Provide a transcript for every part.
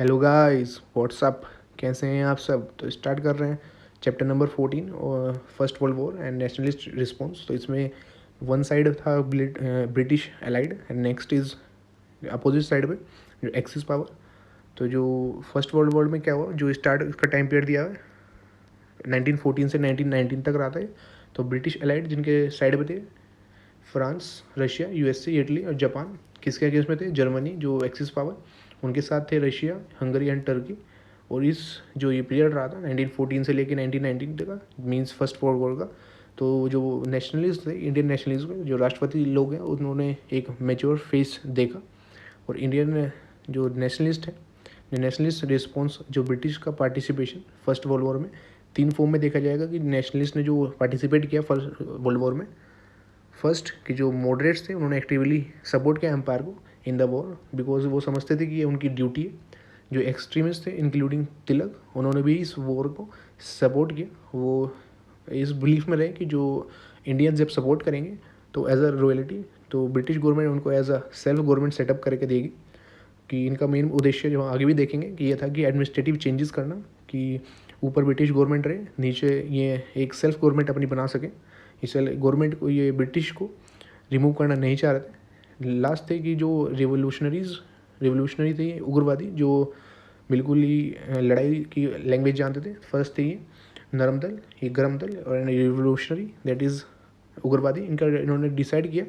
Hello guys, WhatsApp. कैसे हैं आप सब? तो स्टार्ट कर रहे हैं चैप्टर नंबर 14 और first world war and nationalist response. तो इसमें वन साइड था British allied and next is opposite side पे जो एक्सिस पावर। तो जो फर्स्ट वर्ल्ड वॉर में क्या हुआ, जो स्टार्ट इसका टाइम पीरियड दिया है 1914 से 1919 तक रहा था। तो ब्रिटिश एलाइड जिनके साइड पे थे फ्रांस, रशिया, यूएसए, इटली और जापान। किसके अगेंस्ट में थे? जर्मनी जो एक्सिस पावर, उनके साथ थे रशिया, हंगरी एंड टर्की। और इस जो ये पीरियड रहा था 1914 से लेकर 1919 तक का, मींस फर्स्ट वर्ल्ड वॉर का। तो जो नेशनलिस्ट थे, इंडियन नेशनलिस्ट जो राष्ट्रपति लोग हैं, उन्होंने एक मैच्योर फेस देखा। और इंडियन जो नेशनलिस्ट है, जो नेशनलिस्ट रिस्पॉन्स, जो ब्रिटिश का पार्टिसिपेशन फर्स्ट वर्ल्ड वॉर में तीन फॉर्म में देखा जाएगा कि नेशनलिस्ट ने जो पार्टिसिपेट किया फर्स्ट वर्ल्ड वॉर में। फर्स्ट कि जो मॉडरेट्स थे, उन्होंने एक्टिवली सपोर्ट किया एम्पायर को इन द वॉर, बिकॉज वो समझते थे कि ये उनकी ड्यूटी है। जो एक्सट्रीमिस्ट थे इंक्लूडिंग तिलक, उन्होंने भी इस वॉर को सपोर्ट किया। वो इस बिलीफ में रहे कि जो इंडियंस जब सपोर्ट करेंगे तो एज अ रॉयल्टी, तो ब्रिटिश गवर्नमेंट उनको as a self government setup करके देगी। कि इनका मेन उद्देश्य जो आगे भी देखेंगे कि ये था कि एडमिनिस्ट्रेटिव चेंजेस करना, कि ऊपर ब्रिटिश गवर्नमेंट रहे, नीचे ये एक सेल्फ गवर्नमेंट अपनी बना सके। इसलिए गवर्नमेंट को, ये ब्रिटिश को रिमूव करना नहीं चाह रहे थे। लास्ट थे कि जो रिवोल्यूशनरी थे, उग्रवादी, जो बिल्कुल ही लड़ाई की लैंग्वेज जानते थे। फर्स्ट थे ये नरम दल, ये गर्म दल, और रिवोल्यूशनरी दैट इज़ उग्रवादी। इन्होंने डिसाइड किया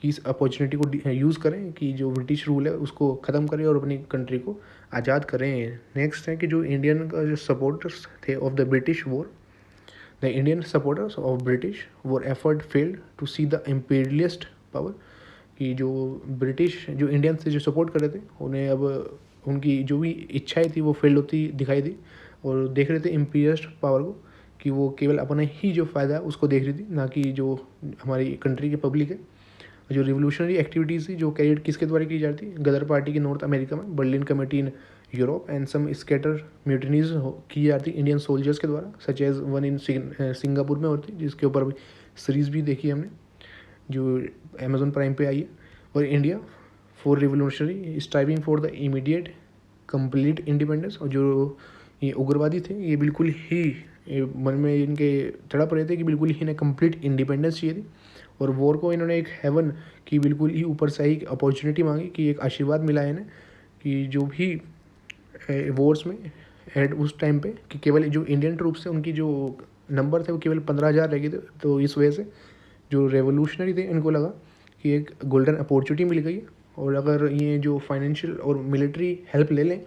कि इस अपॉर्चुनिटी को यूज़ करें कि जो ब्रिटिश रूल है उसको ख़त्म करें और अपनी कंट्री को आज़ाद करें। नेक्स्ट है कि जो इंडियन का जो सपोर्टर्स थे of the British war, the Indian supporters of British war effort failed to see the imperialist power. कि जो ब्रिटिश जो इंडियन से जो सपोर्ट कर रहे थे, उन्हें अब उनकी जो भी इच्छाएं थी वो फेल्ड होती दिखाई दी, और देख रहे थे इम्पीरियलिस्ट पावर को कि वो केवल अपना ही जो फ़ायदा है उसको देख रही थी, ना कि जो हमारी कंट्री की पब्लिक है। जो रिवोल्यूशनरी एक्टिविटीज़ थी जो कैरियर किसके द्वारा की जाती है? गदर पार्टी की नॉर्थ अमेरिका में, Berlin committee in Europe and some scatter mutinies की जाती इंडियन सोल्जर्स के द्वारा, such as one in Singapore में होती, जिसके ऊपर अभी सीरीज़ भी देखी हमने जो अमेजोन प्राइम पे आई है। और India for revolutionary striving for the immediate complete independence. और जो ये उग्रवादी थे, ये बिल्कुल ही मन में इनके तड़प रहे थे कि बिल्कुल ही इन्हें कंप्लीट इंडिपेंडेंस चाहिए थी। और वॉर को इन्होंने एक हेवन की बिल्कुल ही ऊपर से ही अपॉर्चुनिटी मांगी, कि एक आशीर्वाद मिला है इन्हें कि जो भी वॉर्स में एट उस टाइम पे कि केवल जो इंडियन ट्रूप्स थे उनकी जो नंबर थे वो केवल 15,000 रह गए थे। तो इस वजह से जो रेवोल्यूशनरी थे इनको लगा कि एक गोल्डन अपॉर्चुनिटी मिल गई है, और अगर ये जो फाइनेंशियल और मिलिट्री हेल्प ले लें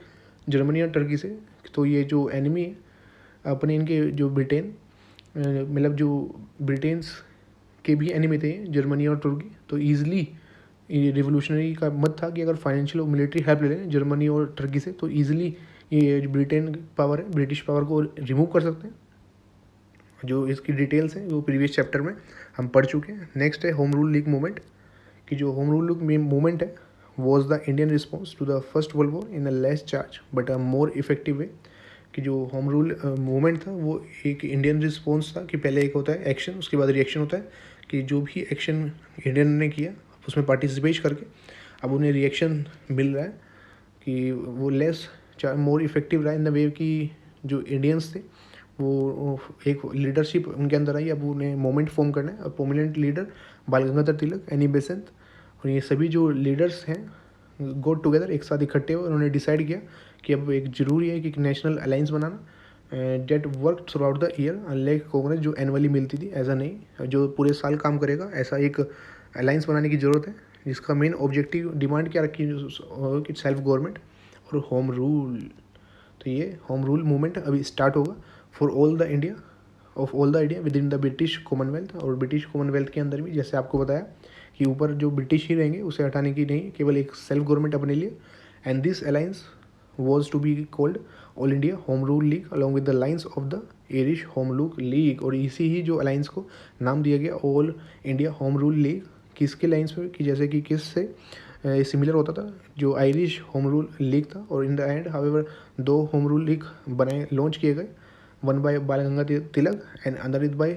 जर्मनी और टर्की से, तो ये जो एनिमी है अपने, इनके जो ब्रिटेन, मतलब जो ब्रिटेन्स के भी एनिमी थे जर्मनी और तुर्की, तो ईजिली ये रिवोल्यूशनरी का मत था कि अगर फाइनेंशियल और मिलिट्री हेल्प ले लें जर्मनी और टर्की से, तो ईजिली ये जो ब्रिटेन पावर है, ब्रिटिश पावर को रिमूव कर सकते हैं। जो इसकी डिटेल्स हैं वो प्रीवियस चैप्टर में हम पढ़ चुके हैं। नेक्स्ट है होम रूल लीग मूवमेंट। कि जो होम रूल लीग मूवमेंट है was the Indian response to the first world war in a less charge but a more effective way. कि जो होम रूल मूवमेंट था वो एक इंडियन रिस्पॉन्स था, कि पहले एक होता है एक्शन, उसके बाद रिएक्शन होता है। कि जो भी एक्शन इंडियन ने किया उसमें पार्टिसिपेट करके अब उन्हें रिएक्शन मिल रहा है कि वो लेस मोर इफेक्टिव रहा इन द वे कि जो इंडियंस थे वो एक लीडरशिप उनके अंदर आई। अब उन्हें मोमेंट फॉर्म करना है। अब प्रोमिनेंट लीडर बाल गंगाधर तिलक, एनी बेसेंट और ये सभी जो लीडर्स हैं गो टुगेदर, एक साथ इकट्ठे हुए। उन्होंने डिसाइड किया कि अब एक ज़रूरी है कि एक नेशनल अलाइंस बनाना that work throughout the year, unlike Congress जो एनुअली मिलती थी, ऐसा नहीं जो पूरे साल काम करेगा। ऐसा एक अलाइंस बनाने की ज़रूरत है जिसका मेन ऑब्जेक्टिव डिमांड क्या रखी कि सेल्फ गवर्नमेंट और होम रूल। तो ये होम रूल मूवमेंट अभी स्टार्ट होगा for all the India of all the India with in the British Commonwealth. और ब्रिटिश कॉमनवेल्थ के अंदर भी जैसे आपको बताया कि ऊपर जो ब्रिटिश ही रहेंगे उसे हटाने की नहीं, केवल एक सेल्फ गवर्नमेंट अपने लिए। And this alliance was to be called All India Home rule League along with the lines of the Irish Home rule League. और इसी ही जो अलायंस को नाम दिया गया All India Home rule League. किसके लाइन्स पे? कि जैसे कि किस से सिमिलर होता था, जो आयरिश होम रूल लीग था। और इन द एंड हाउएवर दो होम रूल लीग बनाए, लॉन्च किए गए, वन बाय बाल Gangadhar Tilak and another by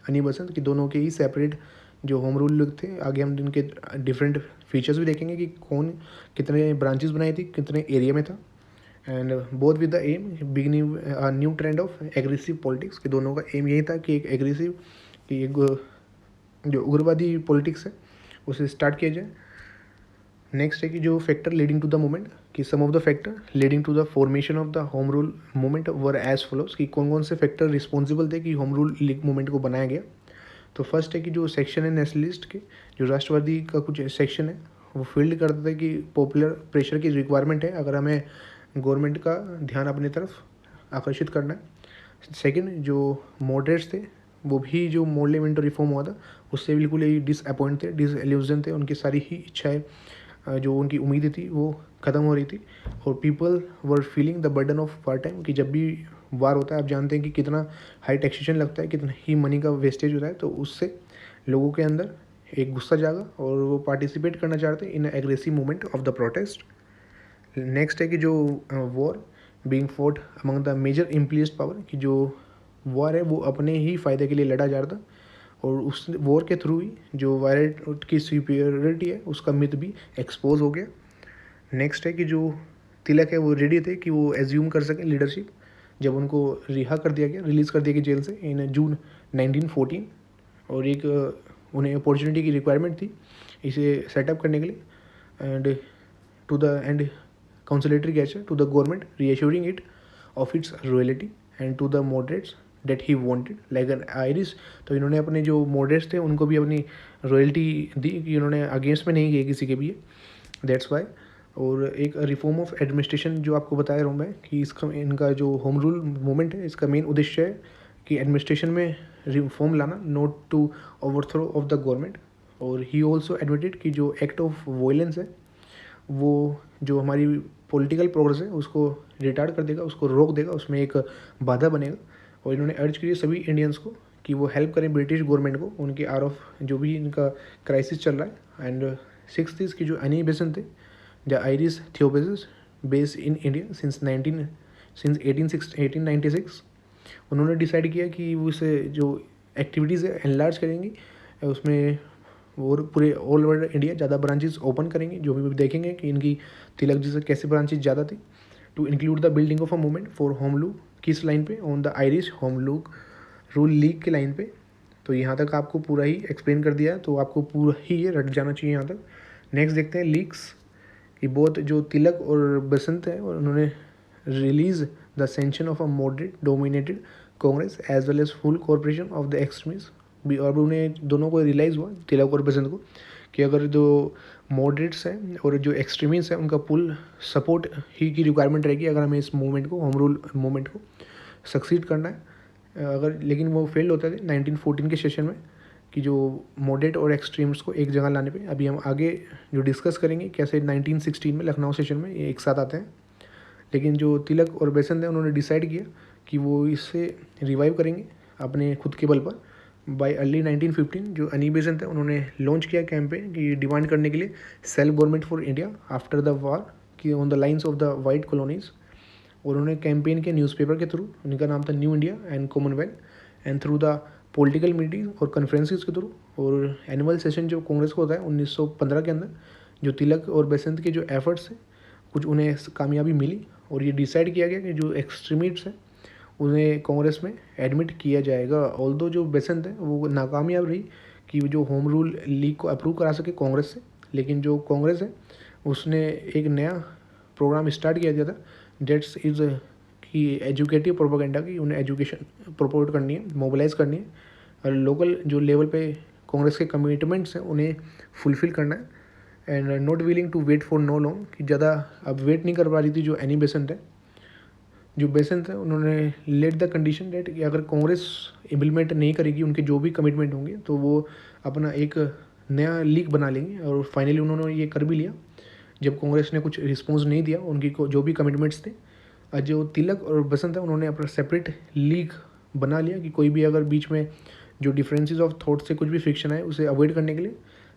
अनी बसंत। की दोनों के ही सेपरेट जो होम रूल लीग थे। आगे हम इनके डिफरेंट फीचर्स भी देखेंगे कि कौन कितने ब्रांचेस बनाई थी, कितने एरिया में था। And both with the aim beginning new trend of aggressive politics, कि दोनों का एम यही था कि एक एग्रेसिव, कि एक जो उग्रवादी पॉलिटिक्स है उसे स्टार्ट किया जाए। नेक्स्ट है कि जो factor leading to the movement, कि some of the factor leading to the formation of the home rule movement were as follows, कि कौन कौन से फैक्टर रिस्पॉन्सिबल थे कि होम रूल मूवमेंट को बनाया गया। तो फर्स्ट है कि जो सेक्शन है नेशनलिस्ट के, जो राष्ट्रवादी का कुछ सेक्शन है, वो फील्ड करता है कि पॉपुलर प्रेशर की रिक्वायरमेंट है अगर हमें गवर्नमेंट का ध्यान अपनी तरफ आकर्षित करना है। सेकंड, जो मॉडरेट्स थे वो भी जो मॉडलेमेंट रिफॉर्म हुआ था उससे बिल्कुल ही डिसअपॉइंट थे, डिसइल्यूजन थे, उनकी सारी ही इच्छाएं जो उनकी उम्मीदें थी वो ख़त्म हो रही थी। और people were feeling the burden of war time, कि जब भी वार होता है आप जानते हैं कि कितना हाई टैक्सेशन लगता है, कितना ही मनी का वेस्टेज होता है, तो उससे लोगों के अंदर एक गुस्सा जागा और वो पार्टिसिपेट करना चाहते हैं in aggressive movement of the protest. Next है कि जो war being fought among the major imperialist power, कि जो वॉर है वो अपने ही फ़ायदे के लिए लड़ा जा रहा था और उस वॉर के थ्रू ही जो वायलेट की सुपीरियरिटी है उसका मिथ भी एक्सपोज हो गया। नेक्स्ट है कि जो तिलक है वो रेडी थे कि वो एज्यूम कर सकें लीडरशिप जब उनको रिहा कर दिया गया, रिलीज़ कर दिया गया जेल से इन जून 1914, और एक उन्हें अपॉर्चुनिटी की रिक्वायरमेंट थी इसे सेटअप करने के लिए। And to the end conciliatory gesture to the government reassuring it of its royalty and to the moderates that he wanted like an Irish. तो इन्होंने अपने जो मॉडरेट्स थे उनको भी अपनी रॉयल्टी दी कि उन्होंने अगेंस्ट में नहीं किए किसी के भी, दैट्स वाई। और एक रिफॉर्म ऑफ एडमिनिस्ट्रेशन जो आपको बताया रहा हूँ मैं कि इसका इनका जो होम रूल मूवमेंट है इसका मेन उद्देश्य है कि एडमिनिस्ट्रेशन में रिफॉर्म लाना, not to overthrow of the government. और ही ऑल्सो एडमिटेड कि जो एक्ट ऑफ वायलेंस है वो जो हमारी पॉलिटिकल प्रोग्रेस है उसको रिटार्ड कर देगा, उसको रोक देगा, उसमें एक बाधा बनेगा। और इन्होंने अर्ज किया सभी इंडियंस को कि वो हेल्प करें ब्रिटिश गवर्नमेंट को उनके आर ऑफ जो भी इनका क्राइसिस चल रहा है। एंड सिक्स की जो एनी बेसन थे the Irish theosophist base in India since 1896, उन्होंने डिसाइड किया कि वो इसे जो एक्टिविटीज़ है एनलार्ज करेंगी, उसमें और पूरे ऑल ओवर इंडिया ज़्यादा ब्रांचेस ओपन करेंगे, जो भी देखेंगे कि इनकी तिलक जी से कैसे ब्रांचेस ज़्यादा थी। To include the building of a movement for home rule, किस लाइन पे, on the Irish home rule rule league के लाइन पे। तो यहाँ तक आपको पूरा ही एक्सप्लेन कर दिया है, तो आपको पूरा ही ये रट जाना चाहिए यहाँ तक। नेक्स्ट देखते हैं लीग्स, कि बहुत जो तिलक और बसंत है और उन्होंने realise the sanction of a moderate dominated Congress as well as full corporation of the extremist भी। और उन्हें दोनों को रियलाइज़ हुआ तिलक और बसंत को कि अगर जो मॉडरेट्स हैं और जो एक्सट्रीमिस्ट हैं उनका फुल सपोर्ट ही की रिक्वायरमेंट रहेगी अगर हमें इस मूवमेंट को, होम रूल मूवमेंट को सक्सीड करना है। अगर लेकिन वो फेल होता थे 1914 के सेशन में कि जो मॉडरेट और एक्सट्रीम्स को एक जगह लाने पे। अभी हम आगे जो डिस्कस करेंगे कैसे 1916 में लखनऊ सेशन में ये एक साथ आते हैं। लेकिन जो तिलक और बेसंत हैं उन्होंने डिसाइड किया कि वो इससे रिवाइव करेंगे अपने खुद के बल पर। बाय अर्ली 1915 जो अनी बेसंत है उन्होंने लॉन्च किया कैंपेन कि डिमांड करने के लिए self government for India after the war, कि on the lines of the white colonies. और उन्होंने कैंपेन के न्यूज़पेपर के थ्रू, उनका नाम था new India and Commonwealth, and through the political meeting और कॉन्फ्रेंसेस के थ्रू और एनुअल सेशन जो कांग्रेस को होता है 1915 के अंदर, जो तिलक और बेसंत के जो एफर्ट्स हैं कुछ उन्हें कामयाबी मिली। और ये डिसाइड किया गया कि जो एक्सट्रीमिस्ट्स हैं उन्हें कांग्रेस में एडमिट किया जाएगा। ऑल्दो जो बेसंत है वो नाकामयाब रही कि जो होम रूल लीग को अप्रूव करा सके कांग्रेस से, लेकिन जो कांग्रेस है उसने एक नया प्रोग्राम स्टार्ट किया था डेट्स इज़ कि एजुकेटिव प्रोपेगेंडा, की उन्हें एजुकेशन प्रपोर्ट करनी है, मोबिलाइज करनी है और लोकल जो लेवल पे कांग्रेस के कमिटमेंट्स हैं उन्हें फुलफिल करना है। And not willing to wait for no long, कि ज़्यादा अब वेट नहीं कर पा रही थी जो एनी बेसंत है। जो बेसंत है उन्होंने लेट द कंडीशन डेट कि अगर कांग्रेस इम्प्लीमेंट नहीं करेगी उनके जो भी कमिटमेंट होंगे तो वो अपना एक नया लीग बना लेंगे। और फाइनली उन्होंने ये कर भी लिया जब कांग्रेस ने कुछ रिस्पॉन्स नहीं दिया उनकी जो भी कमिटमेंट्स थे। जो तिलक और बसंत है उन्होंने अपना सेपरेट लीग बना लिया कि कोई भी अगर बीच में जो डिफरेंसेस ऑफ थॉट से कुछ भी फ्रिक्शन है उसे अवॉइड करने के लिए।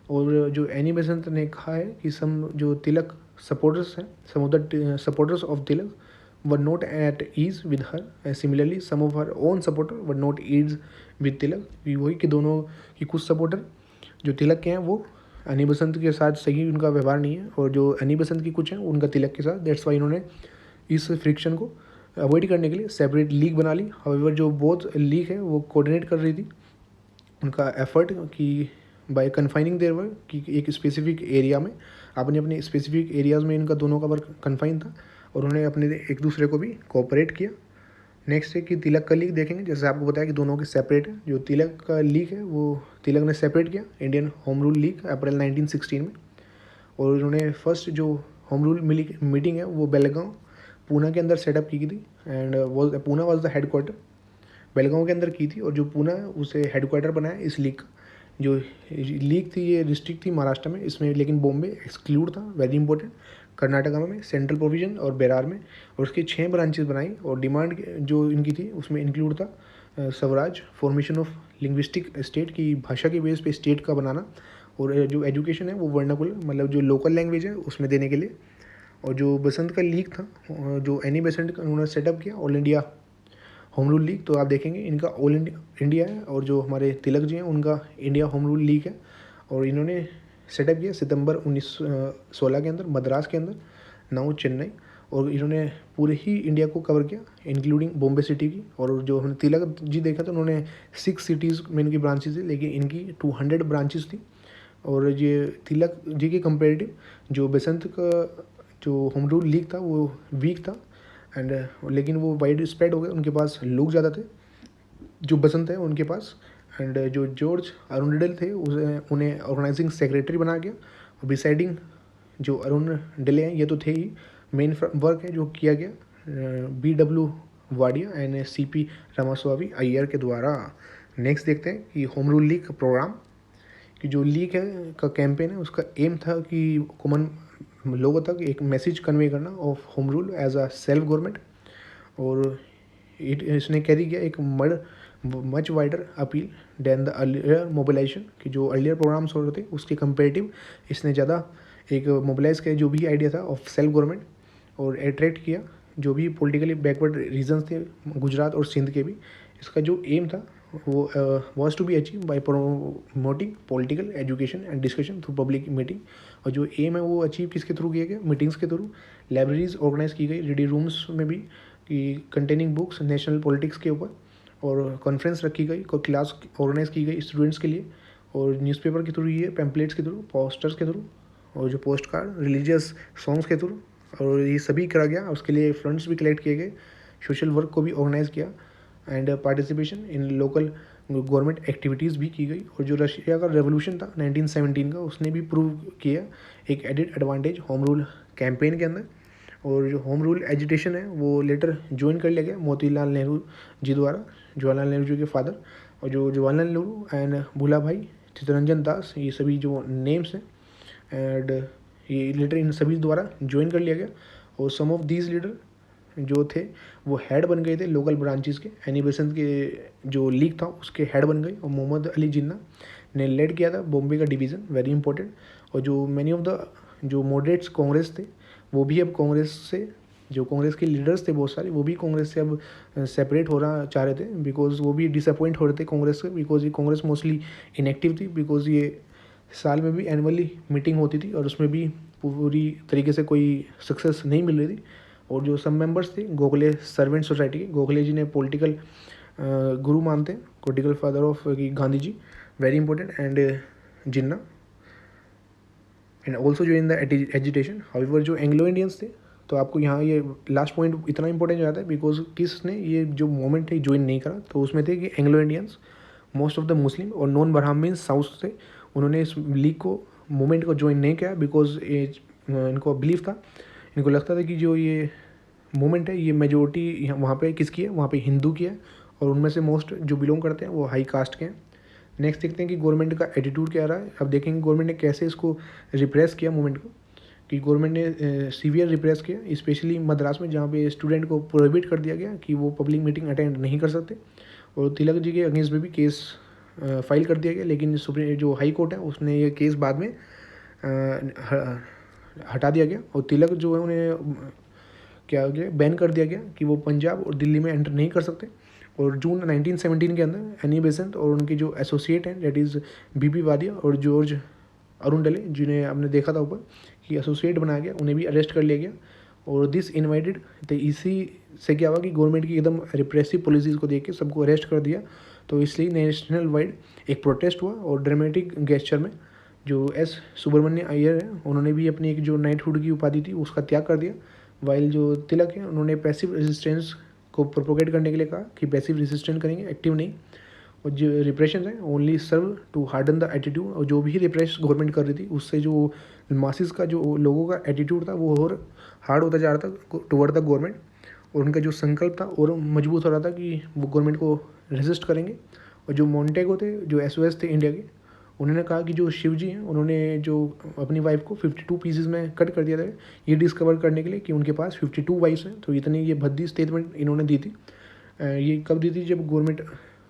और जो एनी बेसंत ने कहा है कि सम जो तिलक सपोर्टर्स हैं, some of the supporters of Tilak were not at ease with her, and similarly some of her own supporter were not ease with तिलक। वही कि दोनों की कुछ सपोर्टर जो तिलक के हैं वो अनी बसंत के साथ सही उनका व्यवहार नहीं है, और जो अनी बसंत की कुछ हैं उनका तिलक के साथ, दैट्स वाई इन्होंने इस फ्रिक्शन को अवॉइड करने के लिए सेपरेट लीग बना ली। हाउएवर जो बोथ लीग है वो कोऑर्डिनेट कर रही थी उनका एफर्ट कि बाय कन्फाइनिंग देयर वर्क कि एक स्पेसिफिक एरिया में, अपने अपने स्पेसिफिक एरियाज़ में इनका दोनों का वर्क कन्फाइन था और उन्होंने अपने एक दूसरे को भी कोऑपरेट किया। नेक्स्ट है कि तिलक का लीग देखेंगे, जैसे आपको बताया कि दोनों के सेपरेट है। जो तिलक का लीग है वो तिलक ने सेपरेट किया इंडियन होम रूल लीग अप्रैल 1916 में, और उन्होंने फर्स्ट जो होम रूल मीटिंग है वो बेलगांव पूना के अंदर सेटअप की थी and Poona was the head quarter, Belgaum के अंदर की थी, और जो पूना है उसे हेड क्वार्टर बनाया इस लीग का। जो लीग थी ये डिस्ट्रिक्ट थी महाराष्ट्र में इसमें, लेकिन बॉम्बे एक्सक्लूड था, वेरी इंपॉर्टेंट। कर्नाटका में सेंट्रल प्रोविजन और बेरार में, और उसकी 6 ब्रांचेस बनाई, और डिमांड जो इनकी थी उसमें इंक्लूड था Swaraj, formation of linguistic state की भाषा के बेस पे स्टेट का बनाना, और जो एजुकेशन है वो वर्नाकुलर मतलब जो लोकल लैंग्वेज है उसमें देने के लिए। और जो बसंत का लीग था जो एनी बेसेंट का उन्होंने सेटअप किया all India Home rule league, तो आप देखेंगे इनका ऑल इंडिया है, और जो हमारे तिलक जी हैं उनका इंडिया होम रूल लीग है, और इन्होंने सेटअप किया सितंबर 1916 के अंदर मद्रास के अंदर, नाउ चेन्नई, और इन्होंने पूरे ही इंडिया को कवर किया इंक्लूडिंग बॉम्बे सिटी की। और जो हमने तिलक जी देखा तो उन्होंने 6 सिटीज़ में इनकी ब्रांचेज थी, लेकिन इनकी 200 ब्रांचेस थी। और ये तिलक जी के कंपेरेटिव जो बसंत का जो होम रूल लीग था वो वीक था एंड लेकिन वो वाइड स्प्रेड हो गए, उनके पास लोग ज़्यादा थे जो बसंत है उनके पास। एंड जो जॉर्ज अरुणडेल थे उन्हें ऑर्गेनाइजिंग सेक्रेटरी बना गया, और बिसाइडिंग जो अरुण डेले हैं ये तो थे ही, मेन वर्क है जो किया गया BW Wadia and CP Ramaswamy Iyer के द्वारा। नेक्स्ट देखते हैं कि होम रूल लीग का प्रोग्राम, कि जो लीग है का कैंपेन है उसका एम था कि कॉमन लोगों तक एक मैसेज कन्वे करना of home rule as a self government, और इसने कैरी किया एक much wider appeal than the earlier mobilisation, कि जो अर्लियर प्रोग्राम्स हो रहे थे उसके कंपेरेटिव इसने ज़्यादा एक मोबिलाइज किया जो भी आइडिया था ऑफ सेल्फ गवर्नमेंट, और अट्रैक्ट किया जो भी पॉलिटिकली बैकवर्ड रीजन्स थे गुजरात और सिंध के भी। इसका जो एम था वो was to be achieve by promoting political education and discussion through public meeting, और जो एम है वो अचीव किसके थ्रू किया गया, मीटिंग्स के थ्रू। लाइब्रेरीज ऑर्गेनाइज की गई रीडिंग रूम्स में भी कि कंटेनिंग बुक्स नेशनल पॉलिटिक्स के ऊपर, और कॉन्फ्रेंस रखी गई, कोई क्लास ऑर्गेनाइज की गई स्टूडेंट्स के लिए, और न्यूज़पेपर के थ्रू ये पैम्पलेट्स के थ्रू, पोस्टर्स के थ्रू, और जो पोस्ट कार्ड रिलीजियस सॉन्ग्स के थ्रू, और ये सभी करा गया। उसके लिए फंड्स भी कलेक्ट किए गए, सोशल वर्क को भी ऑर्गेनाइज किया, and participation in local government activities भी की गई। और जो रशिया का रेवोल्यूशन था 1917 का उसने भी प्रूव किया एक added advantage home rule campaign के अंदर। और जो होम रूल एजुटेशन है वो लेटर ज्वाइन कर लिया गया मोतीलाल नेहरू जी द्वारा, जवाहरलाल नेहरू जी के फादर, और जो जवाहरलाल नेहरू एंड भूला भाई चित्तरंजन दास ये सभी जो नेम्स हैं, एंड ये लीडर इन सभी द्वारा ज्वाइन कर लिया गया। और सम ऑफ दीज लीडर जो थे वो हेड बन गए थे लोकल ब्रांचेस के, एनी बेसेंट के जो लीग था उसके हेड बन गए, और मोहम्मद अली जिन्ना ने लेड किया था बॉम्बे का डिवीज़न, वेरी इंपॉर्टेंट। और जो मैनी ऑफ द जो मॉडरेट्स कांग्रेस थे वो भी अब कांग्रेस से, जो कांग्रेस के लीडर्स थे बहुत सारे वो भी कांग्रेस से अब सेपरेट होना चाह रहे थे, बिकॉज वो भी डिसअपॉइंट हो रहे थे कांग्रेस से, बिकॉज ये कांग्रेस मोस्टली इनएक्टिव थी, बिकॉज ये साल में भी एनुअली मीटिंग होती थी और उसमें भी पूरी तरीके से कोई सक्सेस नहीं मिल रही थी। और जो सब मेंबर्स थे गोखले सर्वेंट सोसाइटी के, गोखले जी ने पॉलिटिकल गुरु मानते हैं, political father of Gandhi ji, very important, and Jinnah and also जो इन द एजुटेशन। हाउएवर जो एंग्लो इंडियंस थे, तो आपको यहाँ ये लास्ट पॉइंट इतना इंपॉर्टेंट हो जाता है बिकॉज किसने ये जो मूवमेंट है ज्वाइन नहीं करा, तो उसमें थे कि Anglo Indians, most of the Muslim और नॉन ब्राह्मण साउथ से, उन्होंने इस लीग को मूवमेंट को ज्वाइन नहीं किया बिकॉज इनको बिलीव था, इनको लगता था कि जो ये मूवमेंट है ये मेजोरिटी वहाँ पे किसकी है, वहाँ पे हिंदू की है, और उनमें से मोस्ट जो बिलोंग करते हैं वो हाई कास्ट के हैं। नेक्स्ट देखते हैं कि गवर्नमेंट का एटीट्यूड क्या रहा है। अब देखेंगे गवर्नमेंट ने कैसे इसको रिप्रेस किया मूवमेंट को, कि गवर्नमेंट ने सीवियर रिप्रेस किया, स्पेशली मद्रास में जहाँ पे स्टूडेंट को प्रोहिबिट कर दिया गया कि वो पब्लिक मीटिंग अटेंड नहीं कर सकते, और तिलक जी के अगेंस्ट में भी केस फाइल कर दिया गया, लेकिन सुप्रीम जो हाई कोर्ट है उसने ये केस बाद में हटा दिया गया, और तिलक जो है उन्हें क्या हो गया, बैन कर दिया गया कि वो पंजाब और दिल्ली में एंटर नहीं कर सकते। और जून 1917 के अंदर एनी बेसेंट और उनके जो एसोसिएट हैं दैट इज़ बीबी वादिया और जॉर्ज अरुण डले, जिन्हें हमने देखा था ऊपर कि एसोसिएट बनाया गया, उन्हें भी अरेस्ट कर लिया गया, और दिस इन्वाइटेड, तो इसी से क्या हुआ कि गवर्नमेंट की एकदम रिप्रेसिव पॉलिसीज़ को देख के सबको अरेस्ट कर दिया। तो इसलिए नेशनल वाइड एक प्रोटेस्ट हुआ और ड्रामेटिक गेस्चर में जो एस सुब्रमण्य अय्यर है उन्होंने भी अपनी एक जो नाइटहुड की उपाधि थी उसका त्याग कर दिया। वाइल जो तिलक है उन्होंने पैसिव रेजिस्टेंस को प्रोपोगेट करने के लिए कहा कि पैसिव रेजिस्टेंस करेंगे, एक्टिव नहीं। और जो रिप्रेशन है only serve to harden the attitude, और जो भी रिप्रेस गवर्नमेंट कर रही थी उससे जो मासिस का जो लोगों का एटीट्यूड था वो और हार्ड होता जा रहा था टुवर्ड द गवर्नमेंट, और उनका जो संकल्प था और मजबूत हो रहा था कि वो गवर्नमेंट को रेजिस्ट करेंगे। और जो मोंटेगो थे, जो एसओएस थे इंडिया के, उन्होंने कहा कि जो शिव जी हैं उन्होंने जो अपनी वाइफ को 52 पीसेस में कट कर दिया था ये डिस्कवर करने के लिए कि उनके पास 52 वाइफ्स हैं। तो इतनी ये भद्दी स्टेटमेंट इन्होंने दी थी। ये कब दी थी? जब गवर्नमेंट,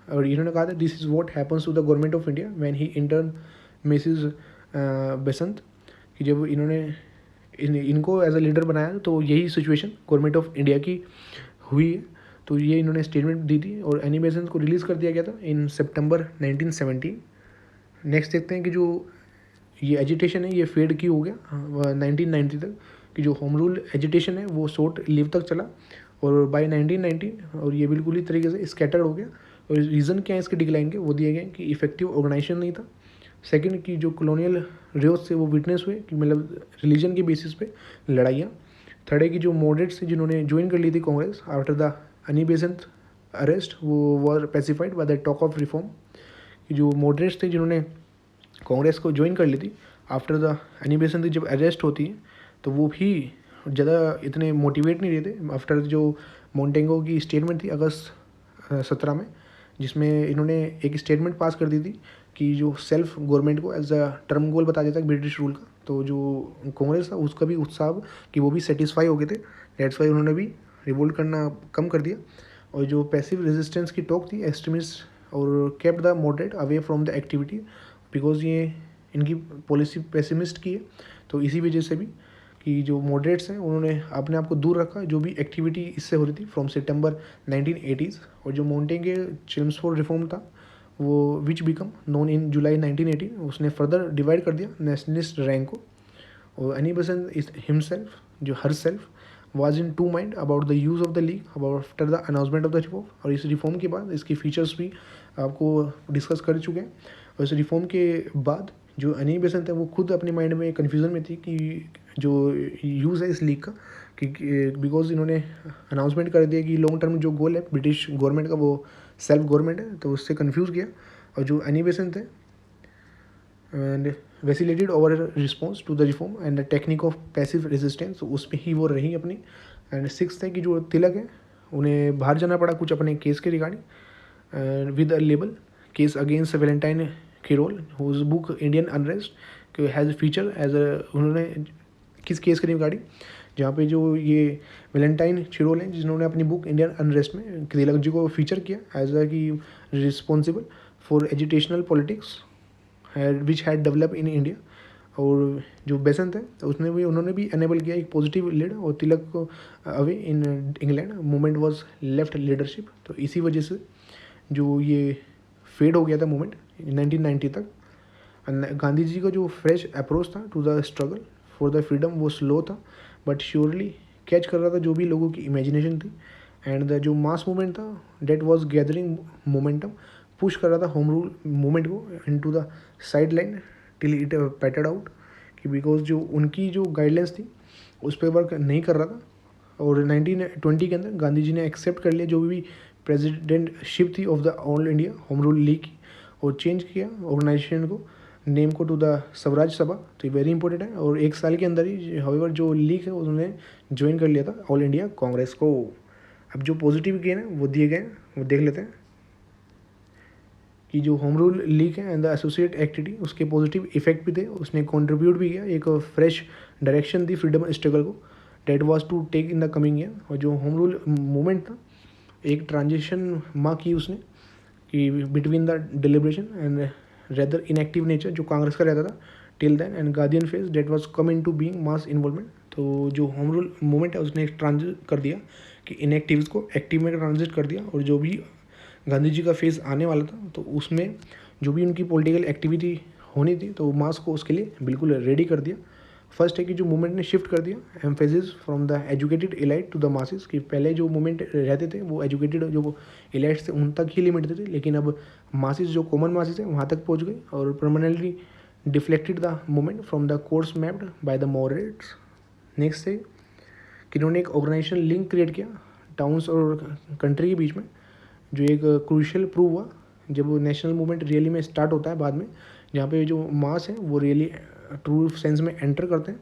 और इन्होंने कहा था this is what happens to the government of India when he intern Mrs Besant, कि जब इन्होंने इनको एज अ लीडर बनाया तो यही सिचुएशन गवर्नमेंट ऑफ इंडिया की हुई है। तो ये इन्होंने स्टेटमेंट दी थी और एनी बेसंत को रिलीज़ कर दिया गया था इन सितंबर 1917। नेक्स्ट देखते हैं कि जो ये एजिटेशन है ये फेड की हो गया 1990 तक, कि जो होम रूल एजिटेशन है वो शॉर्ट लिव तक चला और बाय 1919 और ये बिल्कुल ही तरीके से स्कैटर्ड हो गया। और रीज़न क्या है इसके डिक्लाइन के, वो दिए गए कि इफेक्टिव ऑर्गेनाइजेशन नहीं था। सेकंड की जो कॉलोनियल रियोज से वो विटनेस हुए कि मतलब रिलीजन के बेसिस पे लड़ाइयाँ। थर्ड है कि जो मॉडरेट्स थे जिन्होंने ज्वाइन कर ली थी Congress after the Annie Besant arrest, वो were pacified by the talk of reform, कि जो मॉडरेट्स थे जिन्होंने कांग्रेस को ज्वाइन कर ली थी आफ्टर द अनी बेसेंट जब अरेस्ट होती है तो वो भी ज़्यादा इतने मोटिवेट नहीं रहते आफ्टर जो मोंटेगो की स्टेटमेंट थी अगस्त 17 में, जिसमें इन्होंने एक स्टेटमेंट पास कर दी थी कि जो सेल्फ गवर्नमेंट को एज अ टर्म गोल बता देता है ब्रिटिश रूल का। तो जो कांग्रेस था उसका भी उत्साह कि वो भी सेटिस्फाई हो गए थे, डेट्स वाई उन्होंने भी रिवोल्ट करना कम कर दिया। और जो पैसिव रेजिस्टेंस की टॉक थी एक्सट्रीमिस्ट और kept the moderate away from the activity, because ये इनकी पॉलिसी पेसिमिस्ट की है। तो इसी वजह से भी कि जो मॉडरेट्स हैं उन्होंने अपने आप को दूर रखा जो भी एक्टिविटी इससे हो रही थी फ्रॉम सितंबर 1980s। और जो मोंटेगे चिल्मसफोर्ड रिफॉर्म था वो विच बिकम नोन इन जुलाई 1918, उसने फर्दर डिवाइड कर दिया नेशनलिस्ट रैंक को। और एनी बेसेंट इज हिमसेल्फ जो herself was in two mind about the use of the league about after the announcement of the reform. और इस रिफॉर्म के बाद इसकी फीचर्स भी आपको डिस्कस कर चुके हैं। और इस रिफॉर्म के बाद जो एनी बेसेंट है वो खुद अपने माइंड में कन्फ्यूज़न में थी कि जो यूज़ है इस लीग का, कि बिकॉज इन्होंने अनाउंसमेंट कर दिया कि लॉन्ग टर्म जो गोल है ब्रिटिश गवर्नमेंट का वो सेल्फ गवर्नमेंट है, तो उससे कंफ्यूज किया। और जो एनी बेसेंट है and vacillated over response to the reform and the technique of passive resistance, उसमें ही वो रही अपनी। एंड सिक्स है कि जो तिलक है उन्हें बाहर जाना पड़ा कुछ अपने केस के regarding with a libel case against Valentine Chirol whose book Indian unrest has feature as a, उन्होंने किस केस के रिगार्डिंग, जहाँ पे जो ये वैलेंटाइन चिरोल हैं जिन्होंने अपनी बुक इंडियन अनरेस्ट में तिलक जी को फीचर किया as a key responsible for educational politics which had develop in India. और जो बेसेंट है उसने भी उन्होंने भी एनेबल किया एक पॉजिटिव लीड और तिलक को away in England movement was left leadership. तो इसी वजह से जो ये फेड हो गया था मूवमेंट 1990 तक। गांधी जी का जो फ्रेश अप्रोच था to the struggle for the freedom वो स्लो था बट श्योरली कैच कर रहा था जो भी लोगों की इमेजिनेशन थी। एंड द जो मास मूवमेंट था that was gathering momentum, push कर रहा था होम रूल मूवमेंट को into the sideline till it petered out, कि बिकॉज जो उनकी जो गाइडलाइंस थी उस पर वर्क नहीं कर रहा था। और 1920 के अंदर गांधी जी ने एक्सेप्ट कर लिया जो भी प्रेसिडेंटशिप थी of the all India Home rule league की, और चेंज किया ऑर्गेनाइजेशन को नेम को टू द स्वराज सभा। तो ये वेरी इंपॉर्टेंट है। और एक साल के अंदर ही हाउएवर जो लीग है उन्होंने ज्वाइन कर लिया था ऑल इंडिया कांग्रेस को। अब जो पॉजिटिव गेन है वो दिए गए हैं, वो देख लेते हैं कि जो होम रूल लीग है एंड द एसोसिएट एक्टिविटी उसके पॉजिटिव इफेक्ट भी थे, उसने कंट्रीब्यूट भी किया, एक फ्रेश डायरेक्शन दी फ्रीडम स्ट्रगल को that was to take in the coming year. और जो होम रूल मूवमेंट था एक ट्रांजिशन माँ की उसने कि between the deliberation and rather inactive nature जो कांग्रेस का रहता था till then and guardian phase that was come in to being mass involvement. तो जो होम रूल मूवमेंट है उसने एक ट्रांजिट कर दिया कि इनएक्टिव को एक्टिव में ट्रांजिट कर दिया। और जो भी गांधी जी का फेज आने वाला था तो उसमें जो भी उनकी पॉलिटिकल एक्टिविटी होनी थी तो मास को उसके लिए बिल्कुल रेडी कर दिया। फर्स्ट है कि जो मूवमेंट ने शिफ्ट कर दिया emphasis from the educated elite to the masses, कि पहले जो मूवमेंट रहते थे वो एजुकेटेड जो एलाइट्स थे उन तक ही लिमिटेड थे, लेकिन अब मासेस जो कॉमन मासेस है वहाँ तक पहुँच गए और permanently deflected the movement from the course mapped by the moderates. Next है कि इन्होंने एक ऑर्गेनाइजेशन लिंक क्रिएट किया टाउन्स और कंट्री के बीच में, जो एक क्रूशियल प्रूव हुआ जब वो नेशनल मूवमेंट रियली में स्टार्ट होता है बाद में, जहाँ पे जो मास है वो रियली ट्रू सेंस में एंटर करते हैं।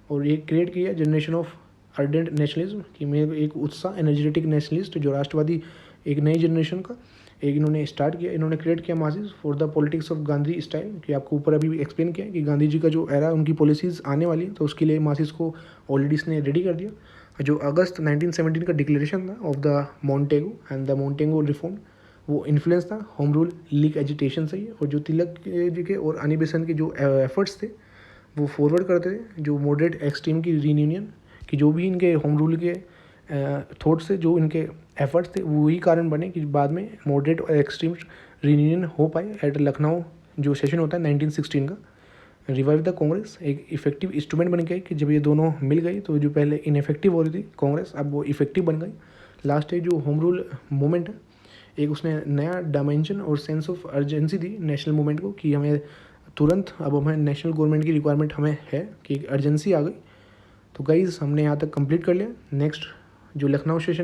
और ये क्रिएट किया जनरेशन ऑफ अर्डेंट नेशनलिज्म, कि मैं एक उत्साह एनर्जेटिक नेशनलिस्ट जो राष्ट्रवादी एक नई जनरेशन का एक इन्होंने स्टार्ट किया, इन्होंने क्रिएट किया masses for the politics of Gandhi style, कि आपको ऊपर अभी एक्सप्लेन किया कि गांधी जी का जो एरा उनकी पॉलिसीज़ आने वाली है, तो उसके लिए मासेस को ऑलरेडी इसने रेडी कर दिया। जो अगस्त 1917 का डिक्लेरेशन था of the मॉन्टेगो and the मॉन्टेगो reform, वो इन्फ्लुएंस था होम रूल लीग एजिटेशन से ही। और जो तिलक जी के और अनी बेसेंट के जो एफर्ट्स थे वो फॉरवर्ड करते थे जो मॉडरेट एक्सट्रीम की रीयूनियन, कि जो भी इनके होम रूल के थॉट से जो इनके एफर्ट्स थे वही कारण बने कि बाद में मॉडरेट और एक्सट्रीम रीयूनियन हो पाए एट लखनऊ जो सेशन होता है 1916 का। रिवाइव द कांग्रेस एक इफेक्टिव इंस्ट्रूमेंट बन गया कि जब ये दोनों मिल गई तो जो पहले इनफेक्टिव हो रही थी कांग्रेस अब वो इफेक्टिव बन गई। लास्ट है जो होम रूल मूवमेंट है, एक उसने नया डायमेंशन और sense of urgency the national movement को, कि हमें तुरंत अब हमें नेशनल गवर्नमेंट की रिक्वायरमेंट हमें है कि एक अर्जेंसी आ गई। तो गाइज़ हमने यहाँ तक कंप्लीट कर लिया। नेक्स्ट जो लखनऊ सेशन है